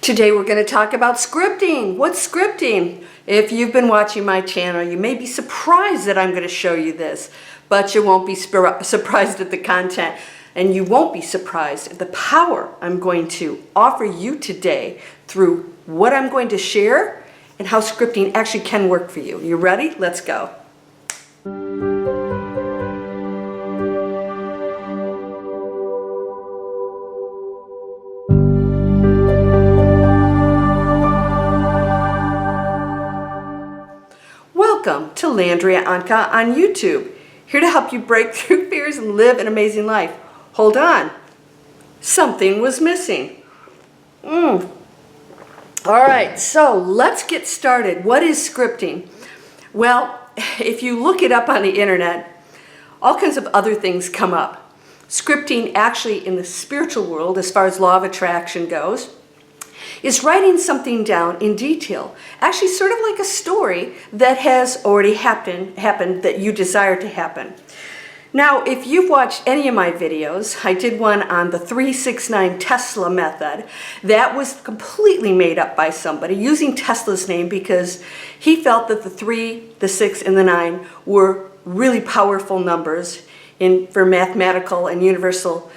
Today we're going to talk about scripting. What's scripting? If you've been watching my channel, you may be surprised that I'm going to show you this, but you won't be surprised at the content, and you won't be surprised at the power I'm going to offer you today through what I'm going to share and how scripting actually can work for you. You ready? Let's go. Welcome to Landria Onkka on YouTube, here to help you break through fears and live an amazing life. Hold on, something was missing. All right, so let's get started. What is scripting? Well, if you look it up on the internet, all kinds of other things come up. Scripting actually in the spiritual world, as far as law of attraction goes, is writing something down in detail, actually sort of like a story that has already happened that you desire to happen. Now, if you've watched any of my videos, I did one on the 369 Tesla method. That was completely made up by somebody using Tesla's name because he felt that the 3, the 6, and the 9 were really powerful numbers for mathematical and universal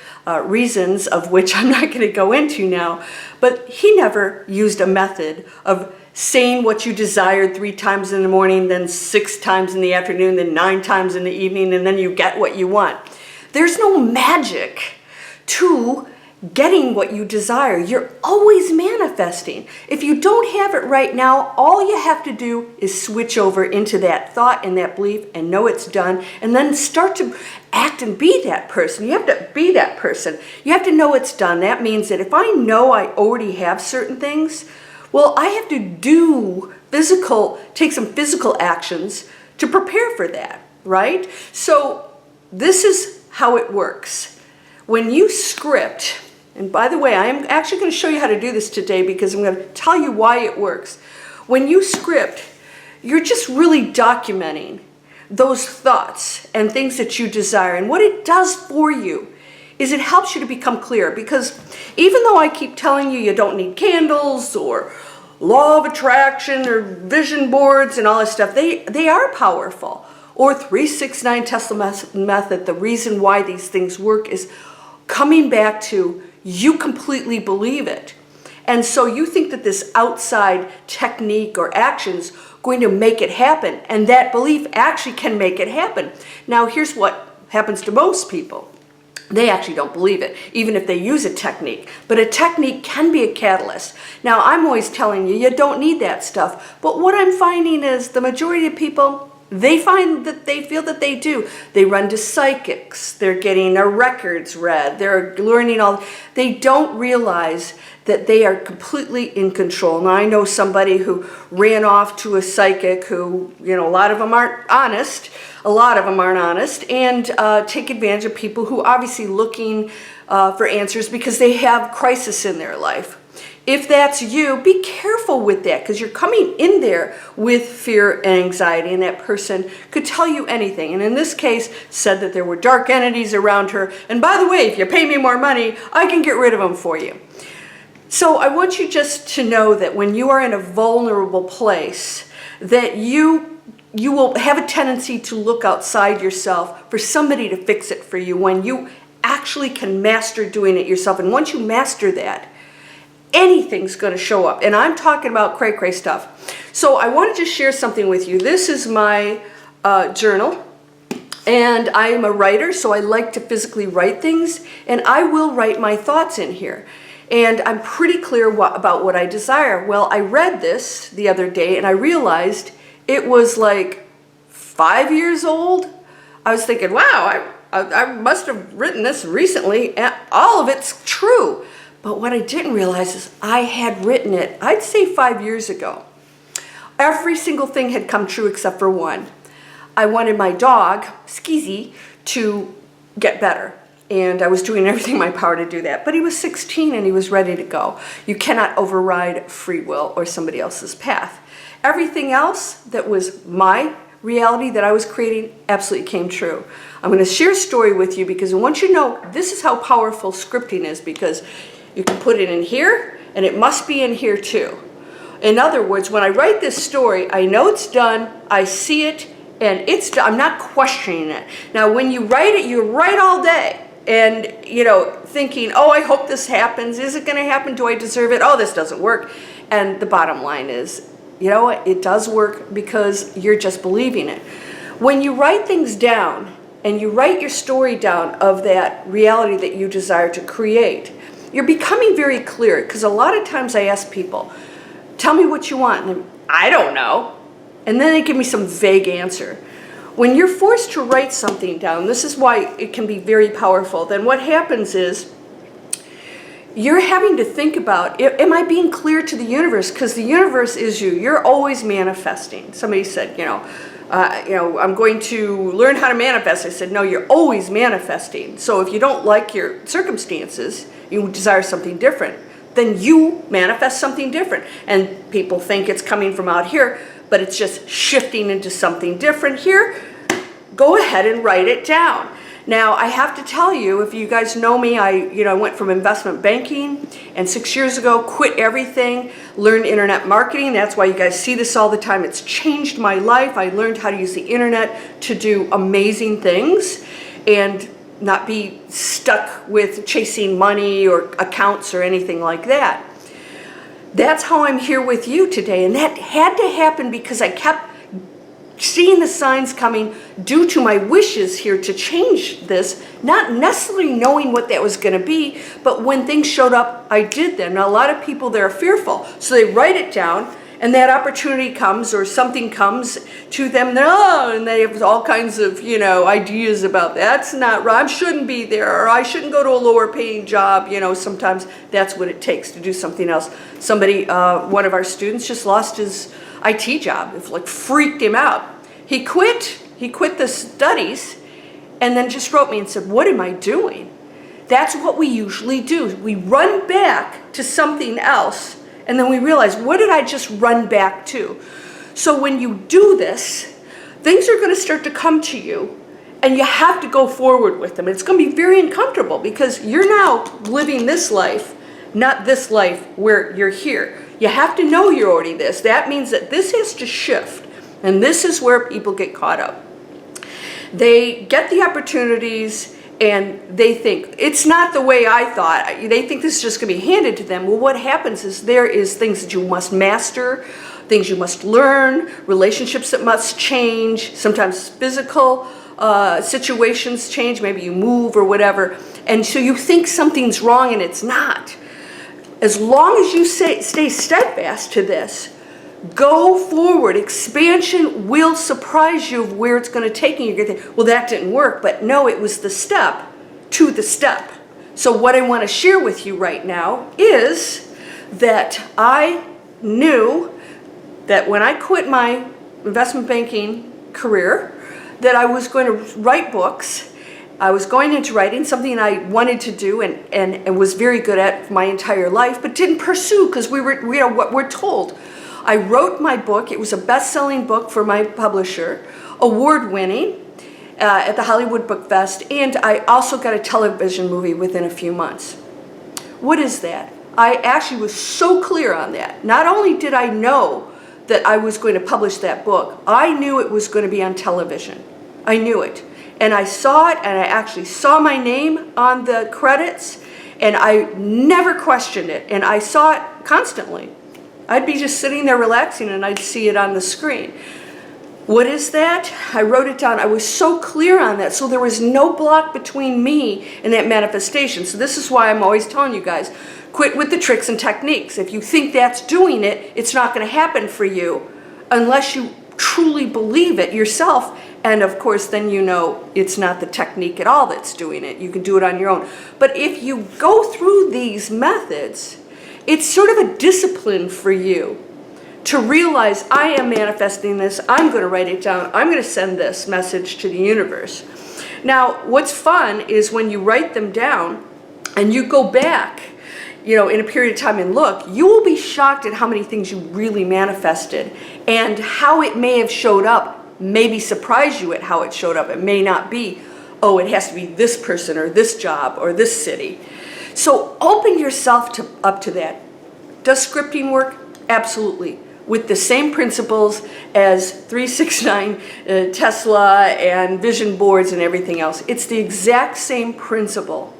reasons, of which I'm not going to go into now. But he never used a method of saying what you desired 3 times in the morning, then 6 times in the afternoon, then 9 times in the evening, and then you get what you want. There's no magic to getting what you desire. You're always manifesting. If you don't have it right now, all you have to do is switch over into that thought and that belief and know it's done, and then start to act and be that person. You have to be that person. You have to know it's done. That means that if I know I already have certain things, well, I have to take some physical actions to prepare for that, right? So this is how it works. When you script, and by the way, I'm actually going to show you how to do this today because I'm going to tell you why it works. When you script, you're just really documenting those thoughts and things that you desire. And what it does for you is it helps you to become clear, because even though I keep telling you don't need candles or law of attraction or vision boards and all this stuff, they are powerful. Or 369 Tesla method, the reason why these things work is coming back to you completely believe it. And so you think that this outside technique or action's going to make it happen, and that belief actually can make it happen. Now here's what happens to most people. They actually don't believe it, even if they use a technique. But a technique can be a catalyst. Now I'm always telling you, you don't need that stuff. But what I'm finding is the majority of people, they feel that they do. They run to psychics. They're getting their records read. They're learning they don't realize that they are completely in control. Now I know somebody who ran off to a psychic who, a lot of them aren't honest. A lot of them aren't honest and take advantage of people who are obviously looking for answers because they have crisis in their life. If that's you, be careful with that, because you're coming in there with fear and anxiety, and that person could tell you anything. And in this case, said that there were dark entities around her. And by the way, if you pay me more money, I can get rid of them for you. So I want you just to know that when you are in a vulnerable place, that you will have a tendency to look outside yourself for somebody to fix it for you, when you actually can master doing it yourself. And once you master that, anything's going to show up. And I'm talking about cray-cray stuff. So I wanted to share something with you. This is my journal. And I am a writer, so I like to physically write things. And I will write my thoughts in here. And I'm pretty clear about what I desire. Well, I read this the other day, and I realized it was like 5 years old. I was thinking, wow, I must have written this recently. And all of it's true. But what I didn't realize is I had written it, I'd say 5 years ago. Every single thing had come true except for one. I wanted my dog, Skeezy, to get better. And I was doing everything in my power to do that. But he was 16 and he was ready to go. You cannot override free will or somebody else's path. Everything else that was my reality that I was creating absolutely came true. I'm going to share a story with you because I want you to know this is how powerful scripting is, because you can put it in here and it must be in here too. In other words, when I write this story, I know it's done, I see it, and it's done. I'm not questioning it. Now, when you write it, you write all day, and thinking, oh, I hope this happens. Is it going to happen? Do I deserve it? Oh, this doesn't work. And the bottom line is, you know what? It does work because you're just believing it. When you write things down, and you write your story down of that reality that you desire to create, you're becoming very clear. Because a lot of times I ask people, tell me what you want. And I don't know. And then they give me some vague answer. When you're forced to write something down, this is why it can be very powerful. Then what happens is you're having to think about, am I being clear to the universe? Because the universe is you. You're always manifesting. Somebody said, I'm going to learn how to manifest. I said, no, you're always manifesting. So if you don't like your circumstances, you desire something different, then you manifest something different. And people think it's coming from out here, but it's just shifting into something different here. Go ahead and write it down. Now, I have to tell you, if you guys know me, I went from investment banking, and 6 years ago, quit everything, learned internet marketing. That's why you guys see this all the time. It's changed my life. I learned how to use the internet to do amazing things and not be stuck with chasing money or accounts or anything like that. That's how I'm here with you today. And that had to happen because I kept seeing the signs coming due to my wishes here to change this, not necessarily knowing what that was going to be, but when things showed up, I did them. Now, a lot of people, they're fearful, so they write it down, and that opportunity comes or something comes to them, and they have all kinds of, ideas about that's not right, I shouldn't be there, or I shouldn't go to a lower paying job. Sometimes that's what it takes to do something else. Somebody, one of our students just lost his IT job. It freaked him out. He quit the studies and then just wrote me and said, what am I doing? That's what we usually do. We run back to something else and then we realize, what did I just run back to? So when you do this, things are going to start to come to you and you have to go forward with them. It's going to be very uncomfortable because you're now living this life, not this life where you're here. You have to know you're already this. That means that this has to shift. And this is where people get caught up. They get the opportunities and they think, it's not the way I thought. They think this is just going to be handed to them. Well, what happens is there is things that you must master, things you must learn, relationships that must change, sometimes physical situations change, maybe you move or whatever. And so you think something's wrong and it's not. As long as you stay steadfast to this, go forward. Expansion will surprise you of where it's going to take you. You're going to think, well, that didn't work. But no, it was the step to the step. So what I want to share with you right now is that I knew that when I quit my investment banking career, that I was going to write books. I was going into writing, something I wanted to do and was very good at for my entire life, but didn't pursue because we were what we're told. I wrote my book. It was a best-selling book for my publisher, award-winning at the Hollywood Book Fest, and I also got a television movie within a few months. What is that? I actually was so clear on that. Not only did I know that I was going to publish that book, I knew it was going to be on television. I knew it. And I saw it, and I actually saw my name on the credits, and I never questioned it, and I saw it constantly. I'd be just sitting there relaxing, and I'd see it on the screen. What is that? I wrote it down. I was so clear on that, so there was no block between me and that manifestation. So this is why I'm always telling you guys, quit with the tricks and techniques. If you think that's doing it, it's not going to happen for you unless you truly believe it yourself. And of course, then you know it's not the technique at all that's doing it. You can do it on your own. But if you go through these methods, it's sort of a discipline for you to realize, I am manifesting this, I'm going to write it down, I'm going to send this message to the universe. Now, what's fun is when you write them down and you go back, in a period of time and look, you will be shocked at how many things you really manifested and how it may have showed up. Maybe surprise you at how it showed up. It may not be, oh, it has to be this person or this job or this city. So open yourself up to that. Does scripting work? Absolutely. With the same principles as 369 Tesla and vision boards and everything else. It's the exact same principle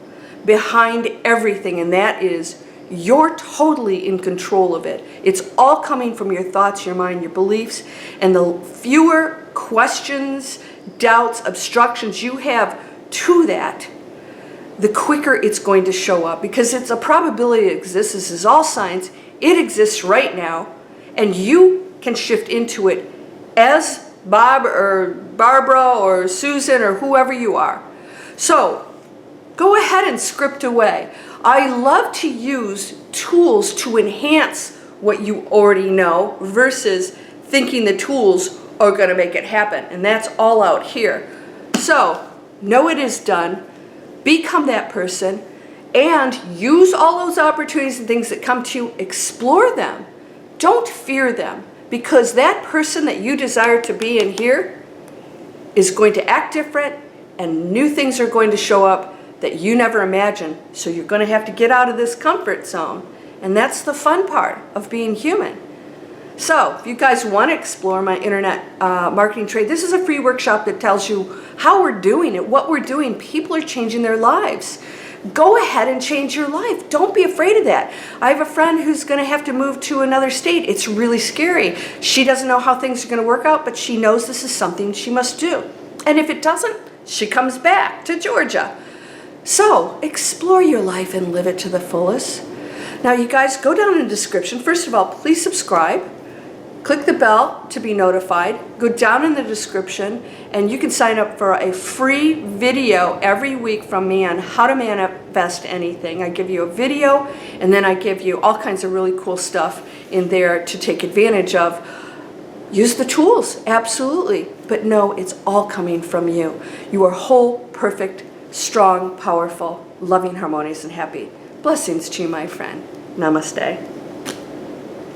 behind everything, and that is you're totally in control of it. It's all coming from your thoughts, your mind, your beliefs, and the fewer questions, doubts, obstructions you have to that, the quicker it's going to show up, because it's a probability it exists. This is all science. It exists right now, and you can shift into it as Bob or Barbara or Susan or whoever you are. So go ahead and script away. I love to use tools to enhance what you already know versus thinking the tools are going to make it happen. And that's all out here. So know it is done. Become that person and use all those opportunities and things that come to you. Explore them. Don't fear them, because that person that you desire to be in here is going to act different, and new things are going to show up that you never imagined. So you're going to have to get out of this comfort zone. And that's the fun part of being human. So if you guys want to explore my internet marketing trade, this is a free workshop that tells you how we're doing it, what we're doing. People are changing their lives. Go ahead and change your life. Don't be afraid of that. I have a friend who's going to have to move to another state. It's really scary. She doesn't know how things are going to work out, but she knows this is something she must do. And if it doesn't, she comes back to Georgia. So explore your life and live it to the fullest. Now you guys, go down in the description. First of all, please subscribe. Click the bell to be notified. Go down in the description and you can sign up for a free video every week from me on how to manifest anything. I give you a video and then I give you all kinds of really cool stuff in there to take advantage of. Use the tools, absolutely. But no, it's all coming from you. You are whole, perfect, strong, powerful, loving, harmonious, and happy. Blessings to you, my friend. Namaste.